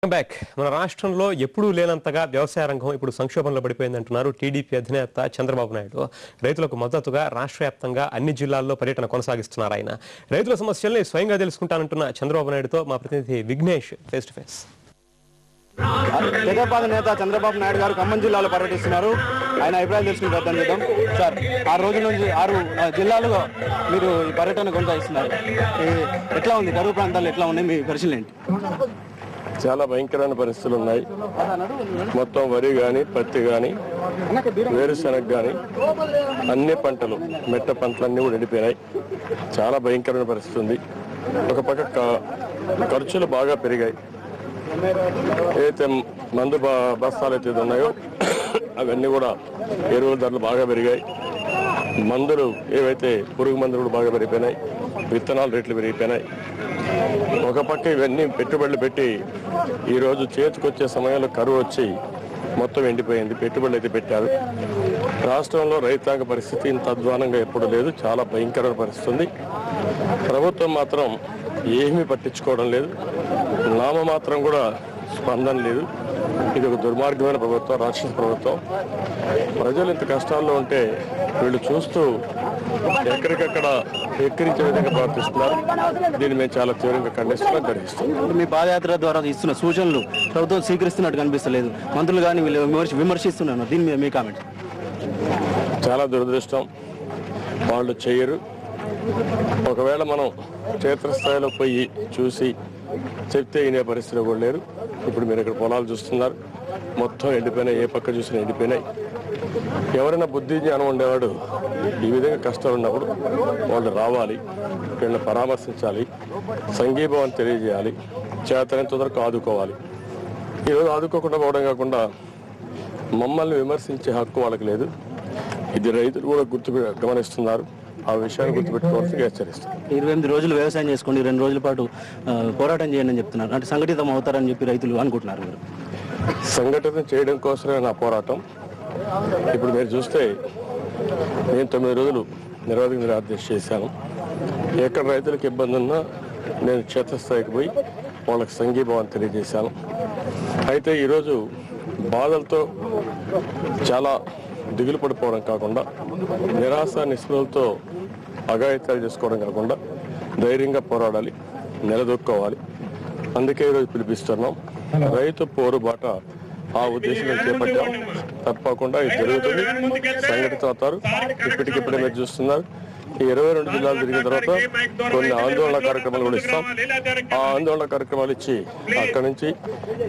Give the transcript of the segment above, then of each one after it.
Back మన రాష్ట్రంలో ఎప్పుడూ లేనంతగా వ్యవసాయ రంగం ఇప్పుడు సంక్షోభంలో పడిపోయిందంటున్నారు టీడీపీ అధినేత చంద్రబాబు నాయుడు. రైతులకు మద్దతుగా రాష్ట్ర వ్యాప్తంగా అన్ని జిల్లాల్లో పర్యటన కొనసాగిస్తున్నారు ఆయన. రైతుల సమస్యల్ని స్వయంగా తెలుసుకుంటానంటున్న చంద్రబాబు నాయుడుతో మా ప్రతినిధి విఘ్నేష్ ఫేస్ టు ఫేస్. తెదేపా నేత చంద్రబాబు నాయుడు గారు ఖమ్మం జిల్లాలో పర్యటిస్తున్నారు. ఆయన అభిప్రాయం తెలుసుకుని ప్రయత్నం చేద్దాం. సార్, 6 రోజుల నుంచి 6 జిల్లాల్లో మీరు ఈ పర్యటన కొనసాగిస్తున్నారు. ఎట్లా ఉంది? కరువు ప్రాంతాల్లో ఎట్లా ఉన్నాయి? మీ పరిశీలన ఏంటి? చాలా భయంకరమైన పరిస్థితులు ఉన్నాయి. మొత్తం వరి కానీ, పత్తి కానీ, వేరుశనగ కానీ, అన్ని పంటలు, మెట్ట పంటలన్నీ కూడా ఎండిపోయినాయి. చాలా భయంకరమైన పరిస్థితి ఉంది. ఒక పక్క ఖర్చులు బాగా పెరిగాయి. ఏదైతే మందు బస్తాలు అయితే ఉన్నాయో అవన్నీ కూడా ఎరువుల ధరలు బాగా పెరిగాయి. మందులు ఏవైతే పురుగు మందులు కూడా బాగా పెరిగిపోయినాయి. విత్తనాలు రేట్లు పెరిగిపోయినాయి. ఒక పక్క ఇవన్నీ పెట్టుబడులు పెట్టి ఈరోజు చేతికొచ్చే సమయంలో కరువు వచ్చి మొత్తం ఎండిపోయింది. పెట్టుబడులు అయితే పెట్టారు. రాష్ట్రంలో రైతాంగ పరిస్థితి ఇంత అధ్వానంగా ఎప్పుడు లేదు. చాలా భయంకరమైన పరిస్థితి ఉంది. ప్రభుత్వం మాత్రం ఏమీ పట్టించుకోవడం లేదు. నామమాత్రం కూడా స్పందన లేదు. ఇది ఒక దుర్మార్గమైన ప్రభుత్వం, రాక్షస ప్రభుత్వం. ప్రజలు ఇంత కష్టాల్లో ఉంటే వీళ్ళు చూస్తూ ఎక్కడికక్కడ ఎక్కిరించే విధంగా ప్రవర్తిస్తున్నారు. దీన్ని మేము చాలా తీవ్రంగా ఖండిస్తున్నాం, గర్హిస్తున్నాం. మీ పాదయాత్ర ద్వారా ఇస్తున్న సూచనలు ప్రభుత్వం స్వీకరిస్తున్నట్టు కనిపిస్తలేదు. మంత్రులు కానీ వీళ్ళు విమర్శిస్తున్నాను. దీని మీద మీ కామెంట్? చాలా దురదృష్టం. వాళ్ళు చేయరు. ఒకవేళ మనం క్షేత్రస్థాయిలో పోయి చూసి చెప్తే వినే పరిస్థితిలో కూడా లేరు. ఇప్పుడు మీరు ఇక్కడ పొలాలు చూస్తున్నారు, మొత్తం ఎండిపోయినాయి. ఏ పక్క చూసినా ఎండిపోయినాయి. ఎవరైనా బుద్ధి జ్ఞానం ఉండేవాడు ఈ విధంగా కష్టాలు ఉన్నప్పుడు వాళ్ళు రావాలి, వీళ్ళని పరామర్శించాలి, సంఘీభావం తెలియజేయాలి, చేతనంత వరకు ఆదుకోవాలి. ఈరోజు ఆదుకోకుండా పోవడం కాకుండా మమ్మల్ని విమర్శించే హక్కు వాళ్ళకి లేదు. ఇది రైతులు కూడా గమనిస్తున్నారు. ఆ విషయాన్ని గుర్తుపెట్టుకోవాల్సిందిగా హెచ్చరిస్తారు. 28 రోజులు వ్యవసాయం చేసుకోండి, 2 రోజుల పాటు పోరాటం చేయండి అని చెప్తున్నారు. అంటే సంఘటితం అవుతారని చెప్పి రైతులు అనుకుంటున్నారు. మీరు సంఘటన చేయడం కోసమే నా పోరాటం. ఇప్పుడు మీరు చూస్తే నేను 9 రోజులు నిరవధిక నిరాదేశ చేశాను. ఎక్కడ రైతులకు ఇబ్బంది ఉన్నా నేను క్షేత్రస్థాయికి పోయి వాళ్ళకి సంఘీభావం తెలియజేశాను. అయితే ఈరోజు బాధలతో చాలా దిగులు పడిపోవడం కాకుండా, నిరాశ నిస్పృహలతో అఘాయిత్యాలు చేసుకోవడం కాకుండా ధైర్యంగా పోరాడాలి, నిలదొక్కోవాలి. అందుకే ఈరోజు పిలిపిస్తున్నాం. రైతు పోరుబాట ఆ ఉద్దేశంలో చేపట్టాం. తప్పకుండా ఇది జరుగుతుంది. సంఘటిత అవుతారు. ఇప్పటికిప్పుడే మీరు చూస్తున్నారు. ఈ 22 జిల్లాలు తిరిగిన తర్వాత కొన్ని ఆందోళన కార్యక్రమాలు కూడా ఇస్తాం. ఆ ఆందోళన కార్యక్రమాలు ఇచ్చి అక్కడి నుంచి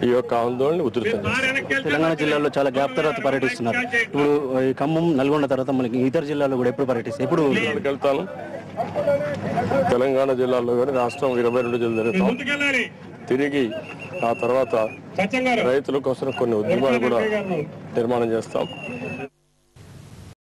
ఈ యొక్క ఆందోళన ఉధృతం చేస్తాం. తెలంగాణ జిల్లాలో చాలా గ్యాప్ తర్వాత పర్యటిస్తున్నారు. ఇప్పుడు ఈ ఖమ్మం, నల్గొండ తర్వాత మనకి ఇతర జిల్లాలో కూడా ఎప్పుడు పర్యటిస్తారు? ఎప్పుడు వెళ్తాను? తెలంగాణ జిల్లాలో కానీ రాష్ట్రం 22 జిల్లాలు తిరుగుతాం. తిరిగి ఆ తర్వాత రైతుల కోసం కొన్ని ఉద్యమాలు కూడా నిర్మాణం చేస్తాం.